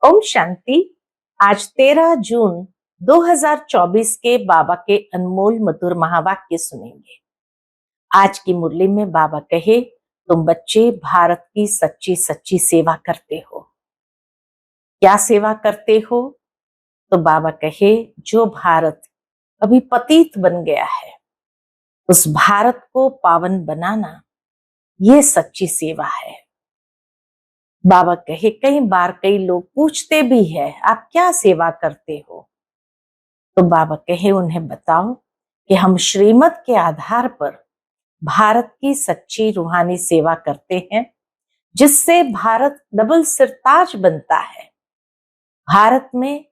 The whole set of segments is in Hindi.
ओम शांति। आज 13 जून 2024 के बाबा के अनमोल मधुर महावाक्य सुनेंगे। आज की मुरली में बाबा कहे, तुम बच्चे भारत की सच्ची सच्ची सेवा करते हो। क्या सेवा करते हो? तो बाबा कहे, जो भारत अभी पतित बन गया है उस भारत को पावन बनाना, ये सच्ची सेवा है। बाबा कहे, कई बार कई लोग पूछते भी है, आप क्या सेवा करते हो? तो बाबा कहे, उन्हें बताओ कि हम श्रीमत के आधार पर भारत की सच्ची रूहानी सेवा करते हैं, जिससे भारत डबल सिरताज बनता है। भारत में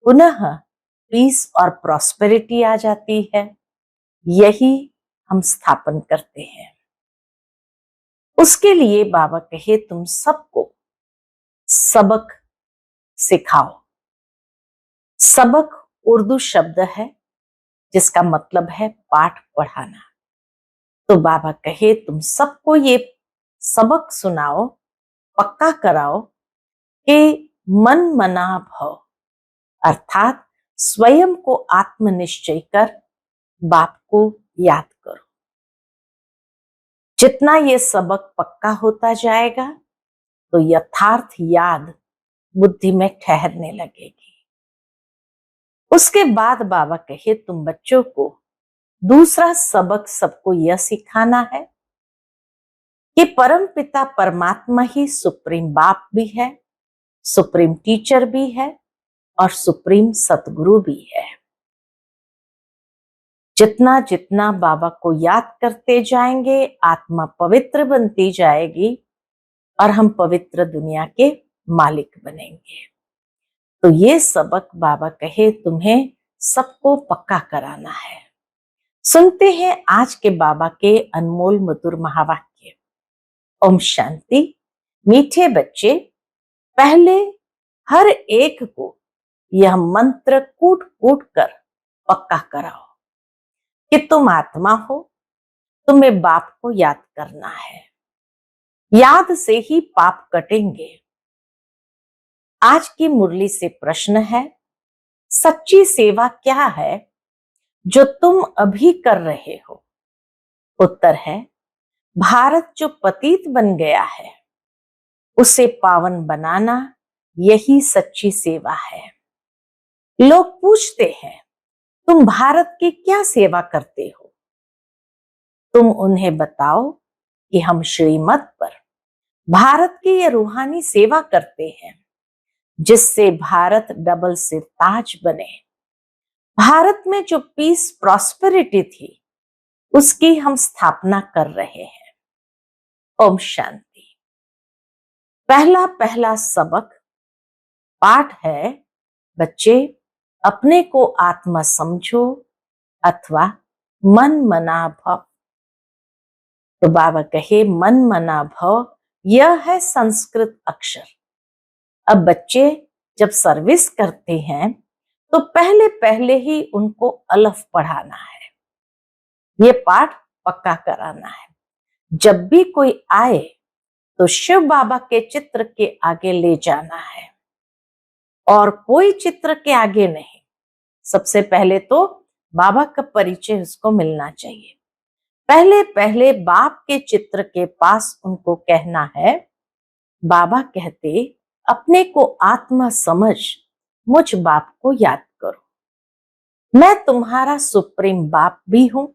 पुनः पीस और प्रॉस्पेरिटी आ जाती है। यही हम स्थापन करते हैं। उसके लिए बाबा कहे, तुम सबको सबक सिखाओ। सबक उर्दू शब्द है जिसका मतलब है पाठ पढ़ाना। तो बाबा कहे, तुम सबको ये सबक सुनाओ, पक्का कराओ कि मन मना भव, अर्थात स्वयं को आत्मनिश्चय कर बाप को याद करो। जितना ये सबक पक्का होता जाएगा तो यथार्थ याद बुद्धि में ठहरने लगेगी। उसके बाद बाबा कहे, तुम बच्चों को दूसरा सबक सबको यह सिखाना है कि परम पिता परमात्मा ही सुप्रीम बाप भी है, सुप्रीम टीचर भी है और सुप्रीम सतगुरु भी है। जितना जितना बाबा को याद करते जाएंगे, आत्मा पवित्र बनती जाएगी और हम पवित्र दुनिया के मालिक बनेंगे। तो ये सबक बाबा कहे, तुम्हें सबको पक्का कराना है। सुनते हैं आज के बाबा के अनमोल मधुर महावाक्य। ओम शांति। मीठे बच्चे, पहले हर एक को यह मंत्र कूट कूट कर पक्का कराओ कि तुम आत्मा हो, तुम्हें बाप को याद करना है। याद से ही पाप कटेंगे। आज की मुरली से प्रश्न है, सच्ची सेवा क्या है जो तुम अभी कर रहे हो? उत्तर है, भारत जो पतित बन गया है उसे पावन बनाना, यही सच्ची सेवा है। लोग पूछते हैं, तुम भारत की क्या सेवा करते हो? तुम उन्हें बताओ कि हम श्रीमत पर भारत की ये रूहानी सेवा करते हैं, जिससे भारत डबल सिरताज बने। भारत में जो पीस प्रॉस्पेरिटी थी उसकी हम स्थापना कर रहे हैं। ओम शांति। पहला पहला सबक पाठ है, बच्चे अपने को आत्मा समझो अथवा मन मना भव। तो बाबा कहे, मन मना भव यह है संस्कृत अक्षर। अब बच्चे जब सर्विस करते हैं तो पहले पहले ही उनको अलफ पढ़ाना है, ये पाठ पक्का कराना है। जब भी कोई आए तो शिव बाबा के चित्र के आगे ले जाना है और कोई चित्र के आगे नहीं। सबसे पहले तो बाबा का परिचय उसको मिलना चाहिए। पहले पहले बाप के चित्र के पास उनको कहना है, बाबा कहते अपने को आत्मा समझ मुझ बाप को याद करो। मैं तुम्हारा सुप्रीम बाप भी हूं,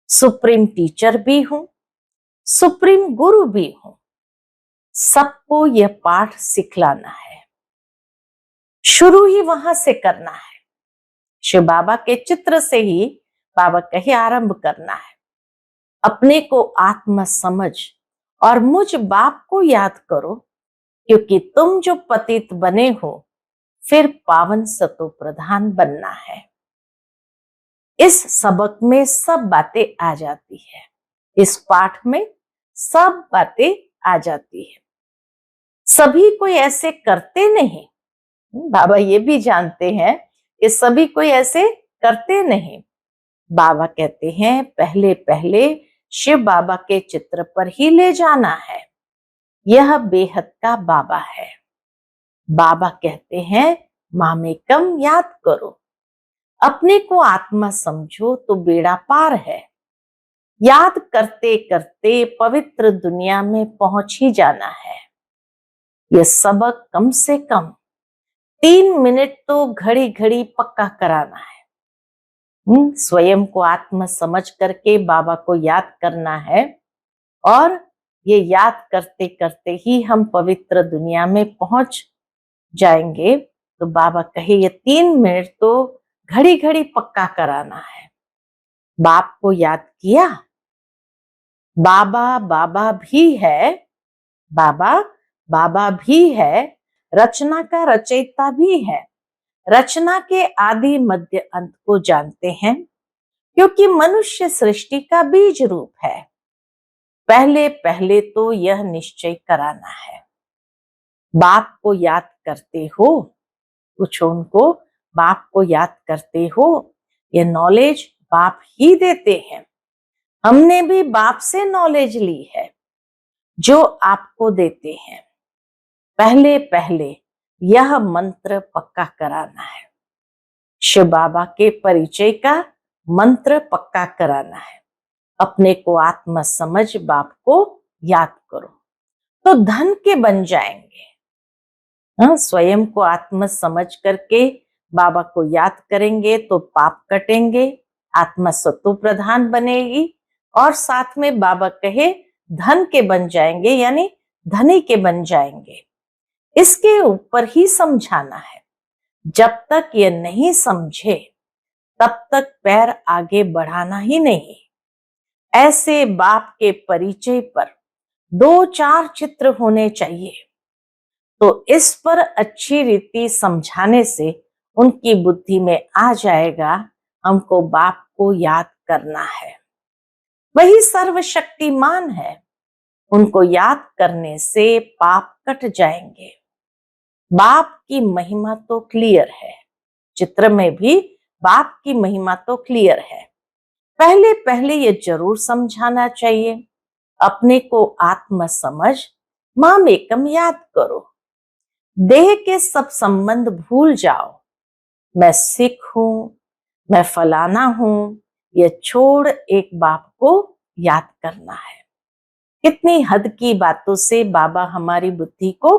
सुप्रीम टीचर भी हूं, सुप्रीम गुरु भी हूं। सबको यह पाठ सिखलाना है। शुरू ही वहां से करना है। शिव बाबा के चित्र से ही बाबा कहे आरंभ करना है। अपने को आत्मा समझ और मुझ बाप को याद करो, क्योंकि तुम जो पतित बने हो फिर पावन सतो प्रधान बनना है। इस सबक में सब बातें आ जाती है। इस पाठ में सब बातें आ जाती है। सभी कोई ऐसे करते नहीं। बाबा ये भी जानते हैं कि सभी कोई ऐसे करते नहीं। बाबा कहते हैं, पहले पहले शिव बाबा के चित्र पर ही ले जाना है। यह बेहद का बाबा है। बाबा कहते हैं मामेकम याद करो, अपने को आत्मा समझो तो बेड़ा पार है। याद करते करते पवित्र दुनिया में पहुंच ही जाना है। यह सबक कम से कम 3 मिनट तो घड़ी घड़ी पक्का कराना है। स्वयं को आत्मा समझ करके बाबा को याद करना है, और ये याद करते करते ही हम पवित्र दुनिया में पहुंच जाएंगे। तो बाबा कहे ये 3 मिनट तो घड़ी घड़ी पक्का कराना है। बाप को याद किया, बाबा बाबा भी है, बाबा बाबा भी है, रचना का रचयिता भी है, रचना के आदि मध्य अंत को जानते हैं, क्योंकि मनुष्य सृष्टि का बीज रूप है। पहले पहले तो यह निश्चय कराना है। बाप को याद करते हो, पूछो उनको, बाप को याद करते हो? ये नॉलेज बाप ही देते हैं। हमने भी बाप से नॉलेज ली है जो आपको देते हैं। पहले पहले यह मंत्र पक्का कराना है। शिव बाबा के परिचय का मंत्र पक्का कराना है। अपने को आत्मा समझ बाप को याद करो तो धन के बन जाएंगे। स्वयं को आत्मा समझ करके बाबा को याद करेंगे तो पाप कटेंगे, आत्मा सत्व प्रधान बनेगी, और साथ में बाबा कहे धन के बन जाएंगे, यानी धनी के बन जाएंगे। इसके ऊपर ही समझाना है। जब तक ये नहीं समझे तब तक पैर आगे बढ़ाना ही नहीं। ऐसे बाप के परिचय पर 2-4 चित्र होने चाहिए। तो इस पर अच्छी रीति समझाने से उनकी बुद्धि में आ जाएगा हमको बाप को याद करना है। वही सर्वशक्तिमान है, उनको याद करने से पाप कट जाएंगे। बाप की महिमा तो क्लियर है, चित्र में भी बाप की महिमा तो क्लियर है। पहले पहले ये जरूर समझाना चाहिए। अपने को आत्मा समझ मामेकम याद करो। देह के सब संबंध भूल जाओ। मैं सिख हूं, मैं फलाना हूं, ये छोड़ एक बाप को याद करना है। कितनी हद की बातों से बाबा हमारी बुद्धि को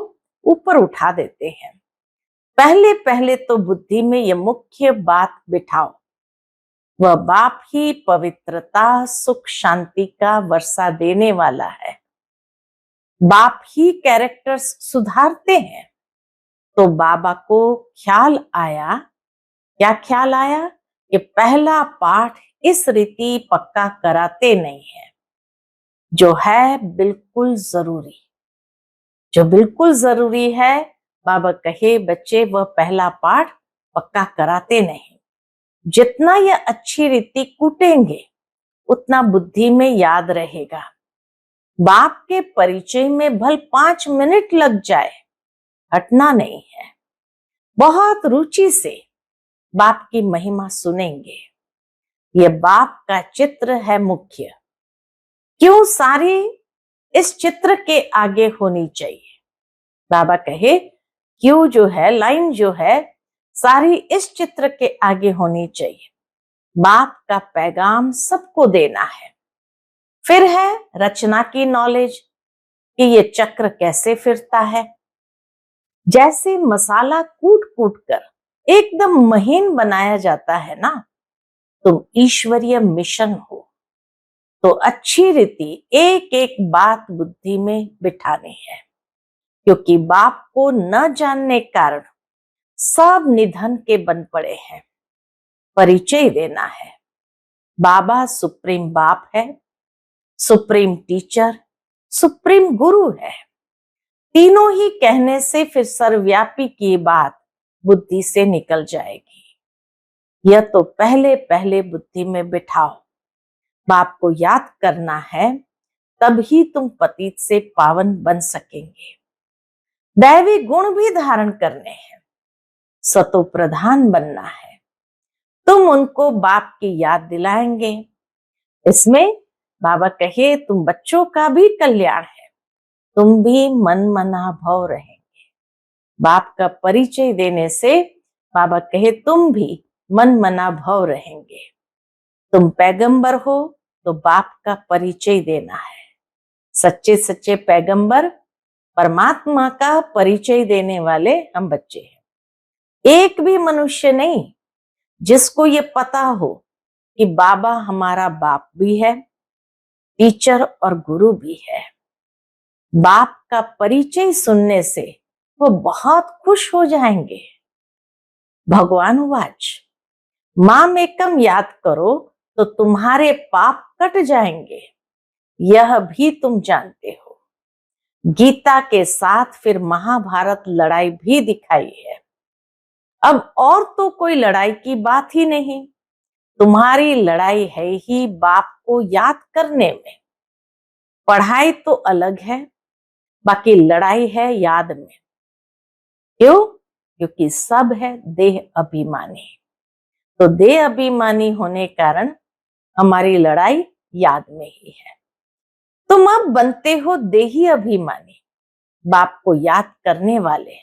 ऊपर उठा देते हैं। पहले पहले तो बुद्धि में ये मुख्य बात बिठाओ, वह बाप ही पवित्रता सुख शांति का वर्षा देने वाला है। बाप ही कैरेक्टर्स सुधारते हैं। तो बाबा को ख्याल आया, क्या ख्याल आया कि पहला पाठ इस रीति पक्का कराते नहीं है, जो है बिल्कुल जरूरी। जो बिल्कुल जरूरी है, बाबा कहे बच्चे वह पहला पाठ पक्का कराते नहीं। जितना यह अच्छी रीति कूटेंगे उतना बुद्धि में याद रहेगा। बाप के परिचय में भल 5 मिनट लग जाए, हटना नहीं है। बहुत रुचि से बाप की महिमा सुनेंगे। यह बाप का चित्र है मुख्य। क्यों सारी इस चित्र के आगे होनी चाहिए? बाबा कहे क्यों जो है, लाइन जो है, सारी इस चित्र के आगे होनी चाहिए। बाप का पैगाम सबको देना है। फिर है रचना की नॉलेज कि ये चक्र कैसे फिरता है। जैसे मसाला कूट कूट कर एकदम महीन बनाया जाता है ना, तुम ईश्वरीय मिशन हो तो अच्छी रीति एक एक बात बुद्धि में बिठानी है। क्योंकि बाप को न जानने कारण सब निधन के बन पड़े हैं। परिचय देना है। बाबा सुप्रीम बाप है, सुप्रीम टीचर, सुप्रीम गुरु है। तीनों ही कहने से फिर सर्वव्यापी की बात बुद्धि से निकल जाएगी। यह तो पहले पहले बुद्धि में बिठाओ। बाप को याद करना है, तब ही तुम पतित से पावन बन सकेंगे। दैवी गुण भी धारण करने हैं, सतो प्रधान बनना है। तुम उनको बाप की याद दिलाएंगे। इसमें बाबा कहे तुम बच्चों का भी कल्याण है, तुम भी मन मना भव रहेंगे। बाप का परिचय देने से बाबा कहे तुम भी मन मना भव रहेंगे। तुम पैगंबर हो तो बाप का परिचय देना है। सच्चे सच्चे पैगंबर परमात्मा का परिचय देने वाले हम बच्चे हैं। एक भी मनुष्य नहीं जिसको ये पता हो कि बाबा हमारा बाप भी है, टीचर और गुरु भी है। बाप का परिचय सुनने से वो बहुत खुश हो जाएंगे। भगवान वाच माम एकम याद करो तो तुम्हारे पाप कट जाएंगे, यह भी तुम जानते हो। गीता के साथ फिर महाभारत लड़ाई भी दिखाई है। अब और तो कोई लड़ाई की बात ही नहीं। तुम्हारी लड़ाई है ही बाप को याद करने में। पढ़ाई तो अलग है, बाकी लड़ाई है याद में। क्यों? क्योंकि सब है देह अभिमानी। तो देह अभिमानी होने कारण हमारी लड़ाई याद में ही है। तुम अब बनते हो देही अभिमानी, बाप को याद करने वाले।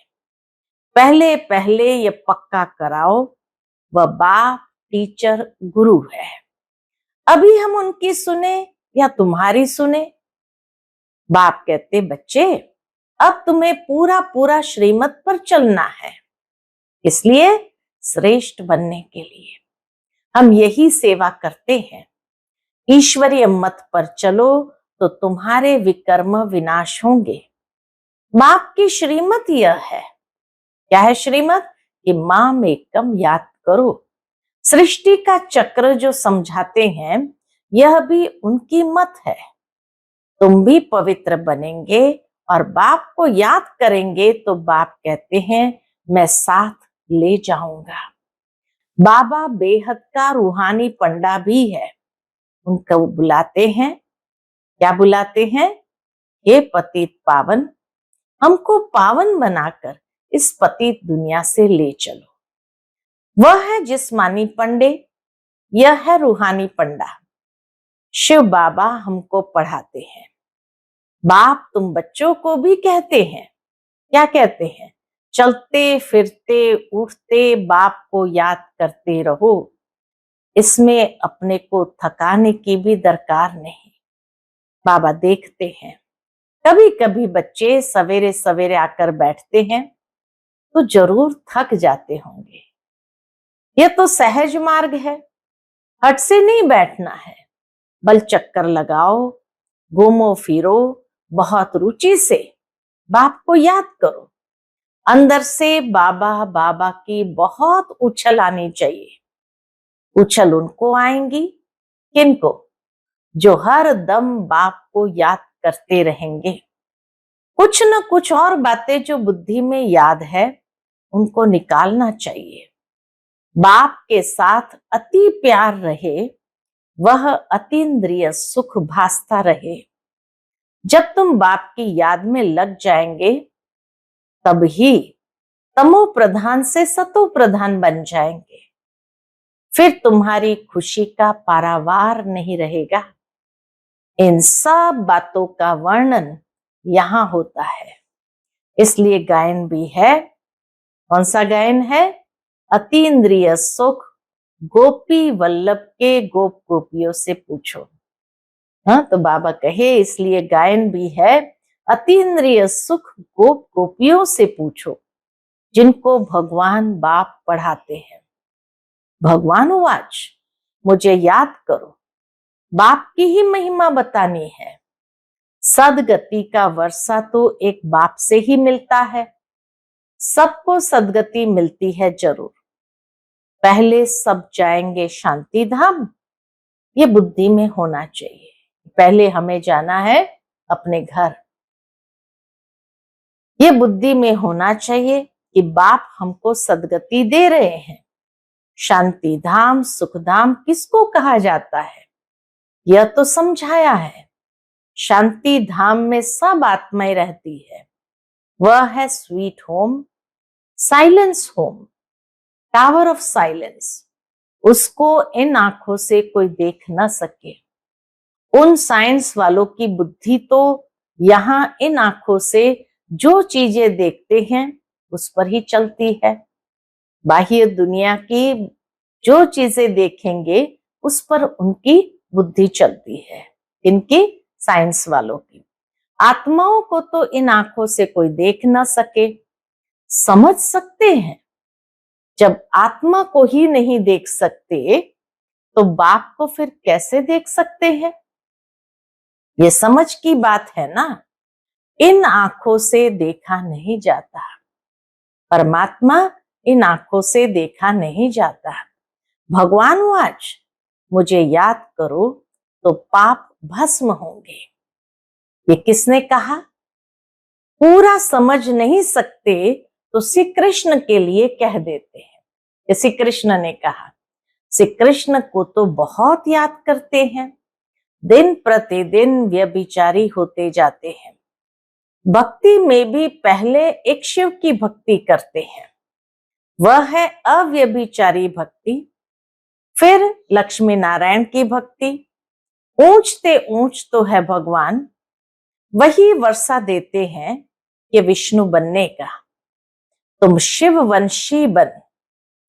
पहले पहले ये पक्का कराओ वह बाप टीचर गुरु है। अभी हम उनकी सुने या तुम्हारी सुने? बाप कहते बच्चे अब तुम्हें पूरा पूरा श्रीमत पर चलना है। इसलिए श्रेष्ठ बनने के लिए हम यही सेवा करते हैं। ईश्वरीय मत पर चलो तो तुम्हारे विकर्म विनाश होंगे। बाप की श्रीमत यह है। क्या है श्रीमत? कि माम एकम याद करो। सृष्टि का चक्र जो समझाते हैं यह भी उनकी मत है। तुम भी पवित्र बनेंगे और बाप को याद करेंगे तो बाप कहते हैं मैं साथ ले जाऊंगा। बाबा बेहद का रूहानी पंडा भी है। उनको बुलाते हैं। क्या बुलाते हैं? हे पतित पावन, हमको पावन बनाकर इस पतित दुनिया से ले चलो। वह है जिस्मानी पंडे, यह है रूहानी पंडा। शिव बाबा हमको पढ़ाते हैं। बाप तुम बच्चों को भी कहते हैं। क्या कहते हैं? चलते फिरते उठते बाप को याद करते रहो। इसमें अपने को थकाने की भी दरकार नहीं। बाबा देखते हैं कभी कभी बच्चे सवेरे सवेरे आकर बैठते हैं तो जरूर थक जाते होंगे। यह तो सहज मार्ग है। हट से नहीं बैठना है, बल चक्कर लगाओ, घूमो फिरो, बहुत रुचि से बाप को याद करो। अंदर से बाबा बाबा की बहुत उछल आनी चाहिए। उछल उनको आएंगी, किनको? जो हर दम बाप को याद करते रहेंगे। कुछ न कुछ और बातें जो बुद्धि में याद है उनको निकालना चाहिए। बाप के साथ अति प्यार रहे, वह अतीन्द्रिय सुख भासता रहे। जब तुम बाप की याद में लग जाएंगे तब ही तमो प्रधान से सतो प्रधान बन जाएंगे। फिर तुम्हारी खुशी का पारावार नहीं रहेगा। इन सब बातों का वर्णन यहां होता है। इसलिए गायन भी है। कौन सा गायन है? अतीन्द्रिय सुख गोपी वल्लभ के गोप गोपियों से पूछो। हाँ, तो बाबा कहे इसलिए गायन भी है। अतीन्द्रिय सुख गोप गोपियों से पूछो, जिनको भगवान बाप पढ़ाते हैं। भगवान वाच मुझे याद करो। बाप की ही महिमा बतानी है। सदगति का वर्षा तो एक बाप से ही मिलता है। सबको सदगति मिलती है जरूर। पहले सब जाएंगे शांति धाम, ये बुद्धि में होना चाहिए। पहले हमें जाना है अपने घर। ये बुद्धि में होना चाहिए कि बाप हमको सदगति दे रहे हैं। शांति धाम सुख धाम किसको कहा जाता है यह तो समझाया है। शांति धाम में सब आत्माएं रहती है। वह है sweet home, silence home, tower of silence. उसको इन आंखों से कोई देख ना सके। उन साइंस वालों की बुद्धि तो यहाँ इन आंखों से जो चीजें देखते हैं उस पर ही चलती है। बाह्य दुनिया की जो चीजें देखेंगे उस पर उनकी बुद्धि चलती है। इनकी साइंस वालों की। आत्माओं को तो इन आंखों से कोई देख ना सके, समझ सकते हैं। जब आत्मा को ही नहीं देख सकते तो बाप को फिर कैसे देख सकते हैं? ये समझ की बात है ना। इन आंखों से देखा नहीं जाता, परमात्मा इन आंखों से देखा नहीं जाता। भगवान आज मुझे याद करो तो पाप भस्म होंगे। ये किसने कहा? पूरा समझ नहीं सकते तो श्री कृष्ण के लिए कह देते हैं। श्री कृष्ण ने कहा, श्री कृष्ण को तो बहुत याद करते हैं, दिन प्रतिदिन व्यभिचारी होते जाते हैं। भक्ति में भी पहले एक शिव की भक्ति करते हैं, वह है अव्यभिचारी भक्ति। फिर लक्ष्मी नारायण की भक्ति। ऊंचते ऊंच तो है भगवान, वही वर्षा देते हैं कि विष्णु बनने का। तुम शिव वंशी बन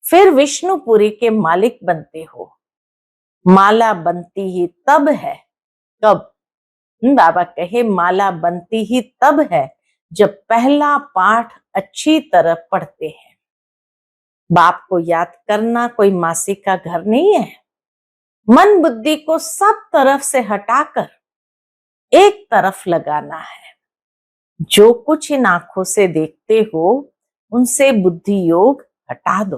फिर विष्णुपुरी के मालिक बनते हो। माला बनती ही तब है, कब? बाबा कहे माला बनती ही तब है जब पहला पाठ अच्छी तरह पढ़ते हैं। बाप को याद करना कोई मासी का घर नहीं है। मन बुद्धि को सब तरफ से हटाकर एक तरफ लगाना है। जो कुछ इन आंखों से देखते हो उनसे बुद्धि योग हटा दो।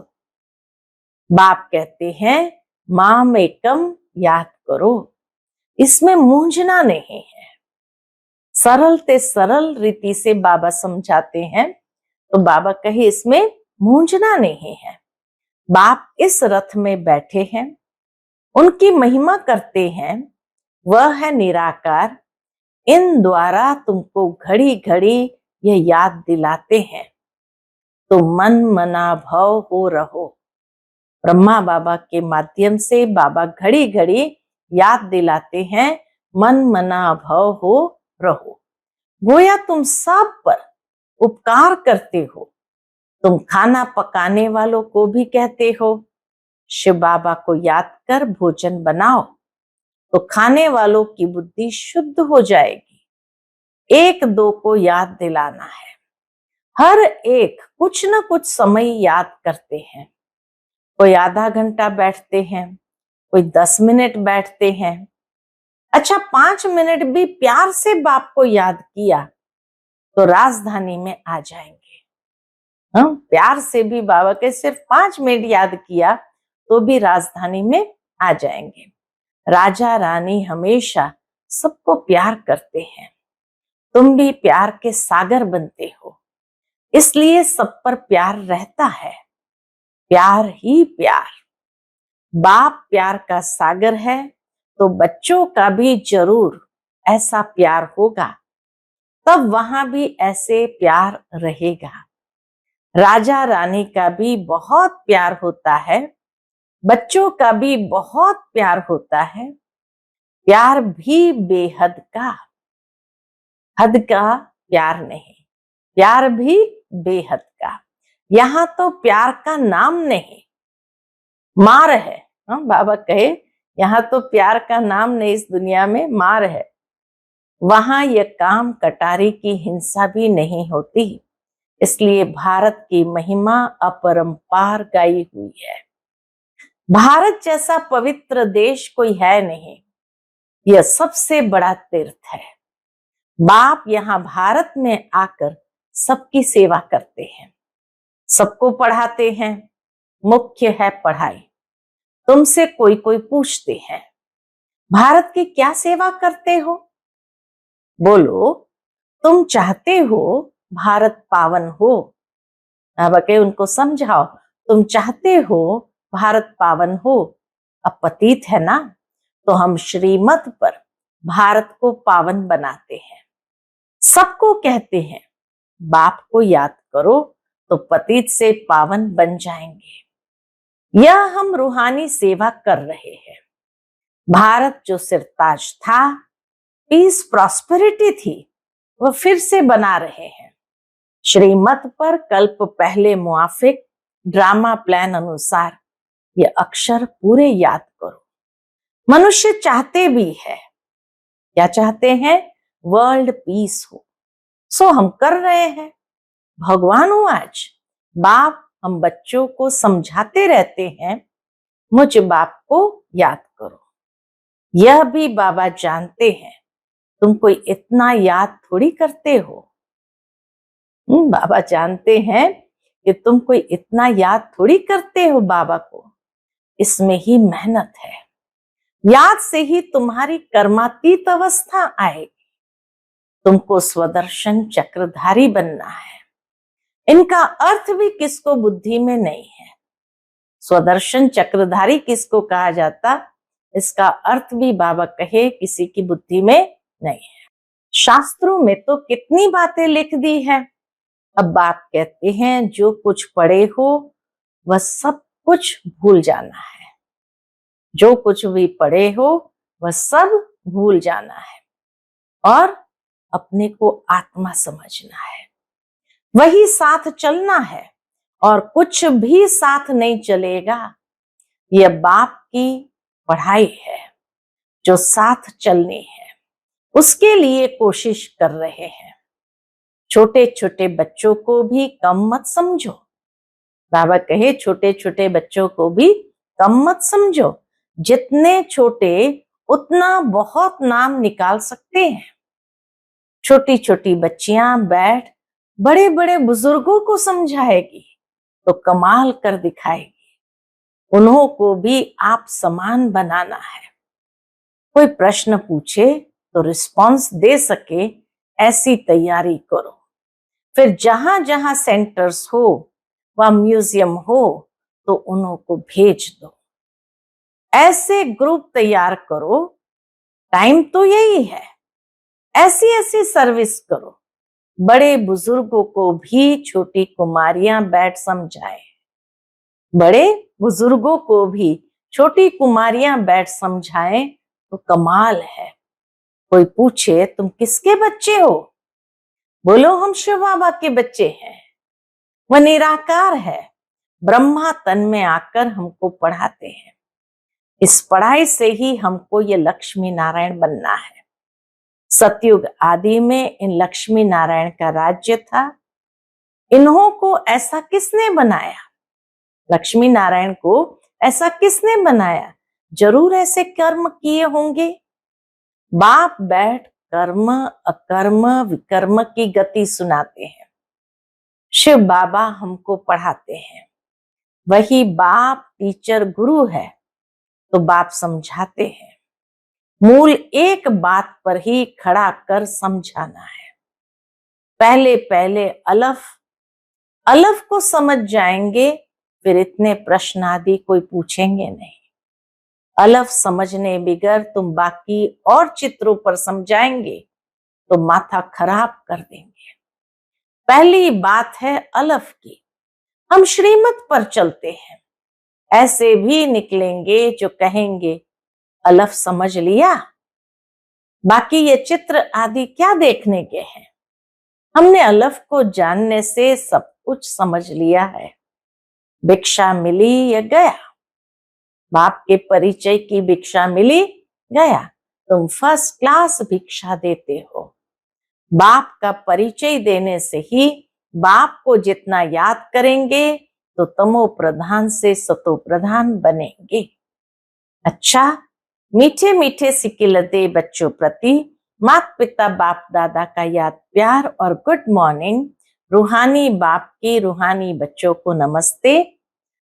बाप कहते हैं माम एकम याद करो, इसमें मूंझना नहीं है। सरल ते सरल रीति से बाबा समझाते हैं, तो बाबा कहे इसमें मूंझना नहीं है। बाप इस रथ में बैठे हैं, उनकी महिमा करते हैं, वह है निराकार। इन द्वारा तुमको घड़ी घड़ी यह याद दिलाते हैं, तो मन मना भव हो रहो। ब्रह्मा बाबा के माध्यम से बाबा घड़ी घड़ी याद दिलाते हैं, मन मना भव हो रहो। गोया तुम सब पर उपकार करते हो। तुम खाना पकाने वालों को भी कहते हो शिव बाबा को याद कर भोजन बनाओ, तो खाने वालों की बुद्धि शुद्ध हो जाएगी। एक दो को याद दिलाना है। हर एक कुछ न कुछ समय याद करते हैं। कोई आधा घंटा बैठते हैं, कोई 10 मिनट बैठते हैं। अच्छा 5 मिनट भी प्यार से बाप को याद किया तो राजधानी में आ जाएंगे। प्यार से भी बाबा के सिर्फ 5 मिनट याद किया तो भी राजधानी में आ जाएंगे। राजा रानी हमेशा सबको प्यार करते हैं। तुम भी प्यार के सागर बनते हो, इसलिए सब पर प्यार रहता है। प्यार ही प्यार। बाप प्यार का सागर है तो बच्चों का भी जरूर ऐसा प्यार होगा, तब वहां भी ऐसे प्यार रहेगा। राजा रानी का भी बहुत प्यार होता है, बच्चों का भी बहुत प्यार होता है। प्यार भी बेहद का, हद का प्यार नहीं, प्यार भी बेहद का। यहां तो प्यार का नाम नहीं, मार है। बाबा कहे यहां तो प्यार का नाम नहीं, इस दुनिया में मार है। वहां यह काम कटारी की हिंसा भी नहीं होती। इसलिए भारत की महिमा अपरंपार गाई हुई है। भारत जैसा पवित्र देश कोई है नहीं, यह सबसे बड़ा तीर्थ है। बाप यहाँ भारत में आकर सबकी सेवा करते हैं, सबको पढ़ाते हैं। मुख्य है पढ़ाई। तुमसे कोई कोई पूछते हैं भारत की क्या सेवा करते हो? बोलो तुम चाहते हो भारत पावन हो। अब उनको समझाओ, तुम चाहते हो भारत पावन हो। अब पतित है ना, तो हम श्रीमत पर भारत को पावन बनाते हैं। सबको कहते हैं बाप को याद करो तो पतित से पावन बन जाएंगे। यह हम रूहानी सेवा कर रहे हैं। भारत जो सिरताज था, पीस प्रॉस्पेरिटी थी, वह फिर से बना रहे हैं। श्रीमत पर कल्प पहले मुआफिक ड्रामा प्लान अनुसार ये अक्षर पूरे याद करो। मनुष्य चाहते भी है, क्या चाहते हैं? वर्ल्ड पीस हो, सो हम कर रहे हैं। भगवान हूं आज। बाप हम बच्चों को समझाते रहते हैं, मुझ बाप को याद करो। यह भी बाबा जानते हैं तुम कोई इतना याद थोड़ी करते हो। बाबा जानते हैं कि तुम कोई इतना याद थोड़ी करते हो बाबा को। इसमें ही मेहनत है। याद से ही तुम्हारी कर्मातीत अवस्था आएगी। तुमको स्वदर्शन चक्रधारी बनना है। इनका अर्थ भी किसको बुद्धि में नहीं है। स्वदर्शन चक्रधारी किसको कहा जाता, इसका अर्थ भी बाबा कहे किसी की बुद्धि में नहीं है। शास्त्रों में तो कितनी बातें लिख दी है। अब बाप कहते हैं जो कुछ पढ़े हो वह सब कुछ भूल जाना है। जो कुछ भी पढ़े हो वह सब भूल जाना है और अपने को आत्मा समझना है। वही साथ चलना है और कुछ भी साथ नहीं चलेगा। यह बाप की पढ़ाई है जो साथ चलनी है, उसके लिए कोशिश कर रहे हैं। छोटे छोटे बच्चों को भी कम मत समझो। बाबा कहे छोटे छोटे बच्चों को भी कम मत समझो। जितने छोटे उतना बहुत नाम निकाल सकते हैं। छोटी छोटी बच्चियां बैठ बड़े बड़े बुजुर्गों को समझाएगी तो कमाल कर दिखाएगी। उन्हों को भी आप समान बनाना है। कोई प्रश्न पूछे तो रिस्पांस दे सके ऐसी तैयारी करो। फिर जहां जहां सेंटर्स हो व म्यूजियम हो तो उन्हों को भेज दो। ऐसे ग्रुप तैयार करो। टाइम तो यही है। ऐसी ऐसी सर्विस करो। बड़े बुजुर्गों को भी छोटी कुमारियां बैठ समझाए। बड़े बुजुर्गों को भी छोटी कुमारियां बैठ समझाएं तो कमाल है। कोई पूछे तुम किसके बच्चे हो, बोलो हम शिव बाबा के बच्चे हैं। वह निराकार है, ब्रह्मा तन में आकर हमको पढ़ाते हैं। इस पढ़ाई से ही हमको ये लक्ष्मी नारायण बनना है। सतयुग आदि में इन लक्ष्मी नारायण का राज्य था। इन्हों को ऐसा किसने बनाया? लक्ष्मी नारायण को ऐसा किसने बनाया? जरूर ऐसे कर्म किए होंगे। बाप बैठ कर्म अकर्म विकर्म की गति सुनाते हैं। शिव बाबा हमको पढ़ाते हैं। वही बाप टीचर गुरु है तो बाप समझाते हैं। मूल एक बात पर ही खड़ा कर समझाना है। पहले पहले अलफ अलफ को समझ जाएंगे, फिर इतने प्रश्न आदि कोई पूछेंगे नहीं। अलफ समझने बिगर तुम बाकी और चित्रों पर समझाएंगे तो माथा खराब कर देंगे। पहली बात है अलफ की। हम श्रीमत पर चलते हैं। ऐसे भी निकलेंगे जो कहेंगे अलफ समझ लिया, बाकी ये चित्र आदि क्या देखने के हैं। हमने अलफ को जानने से सब कुछ समझ लिया है। भिक्षा मिली या गया, बाप के परिचय की भिक्षा मिली गया। तुम फर्स्ट क्लास भिक्षा देते हो। बाप का परिचय देने से ही बाप को जितना याद करेंगे तो तमो प्रधान से सतो प्रधान बनेंगे। अच्छा, मीठे मीठे सिकिलते बच्चों प्रति माता पिता बाप दादा का याद प्यार और गुड मॉर्निंग। रूहानी बाप की रूहानी बच्चों को नमस्ते।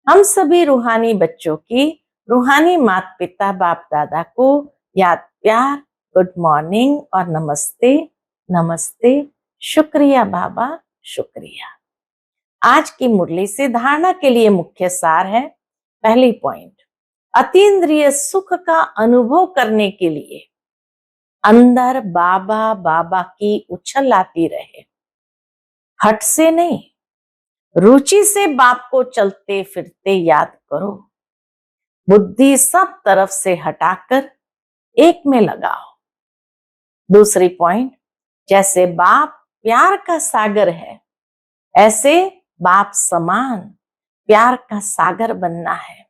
हम सभी रूहानी बच्चों की रूहानी माता पिता बाप दादा को याद प्यार गुड मॉर्निंग और नमस्ते नमस्ते। शुक्रिया बाबा, शुक्रिया। आज की मुरली से धारणा के लिए मुख्य सार है। पहली पॉइंट, अतीन्द्रिय सुख का अनुभव करने के लिए अंदर बाबा बाबा की उछल आती रहे। हट से नहीं, रुचि से बाप को चलते फिरते याद करो। बुद्धि सब तरफ से हटाकर एक में लगाओ। दूसरी पॉइंट, जैसे बाप प्यार का सागर है ऐसे बाप समान प्यार का सागर बनना है,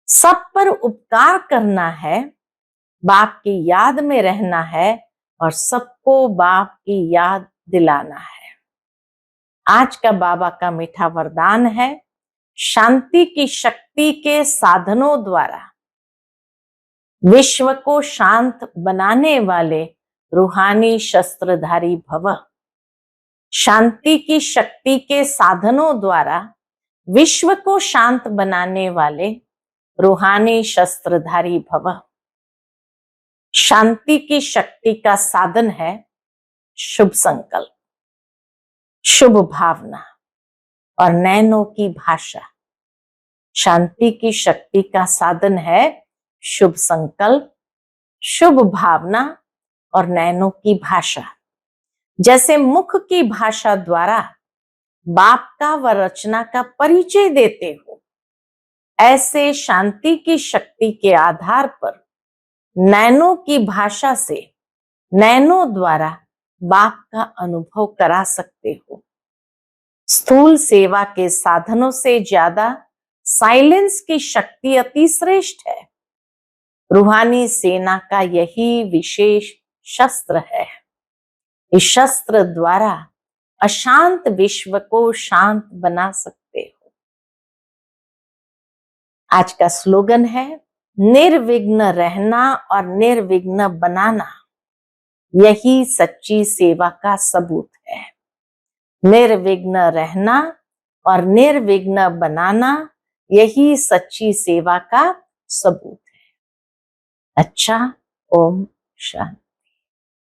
सब पर उपकार करना है, बाप की याद में रहना है और सबको बाप की याद दिलाना है। आज का बाबा का मीठा वरदान है, शांति की शक्ति के साधनों द्वारा विश्व को शांत बनाने वाले रूहानी शस्त्रधारी भव। शांति की शक्ति के साधनों द्वारा विश्व को शांत बनाने वाले रूहानी शस्त्रधारी भव। शांति की शक्ति का साधन है शुभ संकल्प, शुभ भावना और नैनों की भाषा। शांति की शक्ति का साधन है शुभ संकल्प, शुभ भावना और नैनों की भाषा। जैसे मुख की भाषा द्वारा बाप का व रचना का परिचय देते हो, ऐसे शांति की शक्ति के आधार पर नैनों की भाषा से नैनों द्वारा बाप का अनुभव करा सकते हो। स्थूल सेवा के साधनों से ज्यादा साइलेंस की शक्ति अति श्रेष्ठ है। रूहानी सेना का यही विशेष शस्त्र है। इस शस्त्र द्वारा अशांत विश्व को शांत बना सकते हो। आज का स्लोगन है, निर्विघ्न रहना और निर्विघ्न बनाना यही सच्ची सेवा का सबूत है। निर्विघ्न रहना और निर्विघ्न बनाना यही सच्ची सेवा का सबूत है। अच्छा, ओम शांति।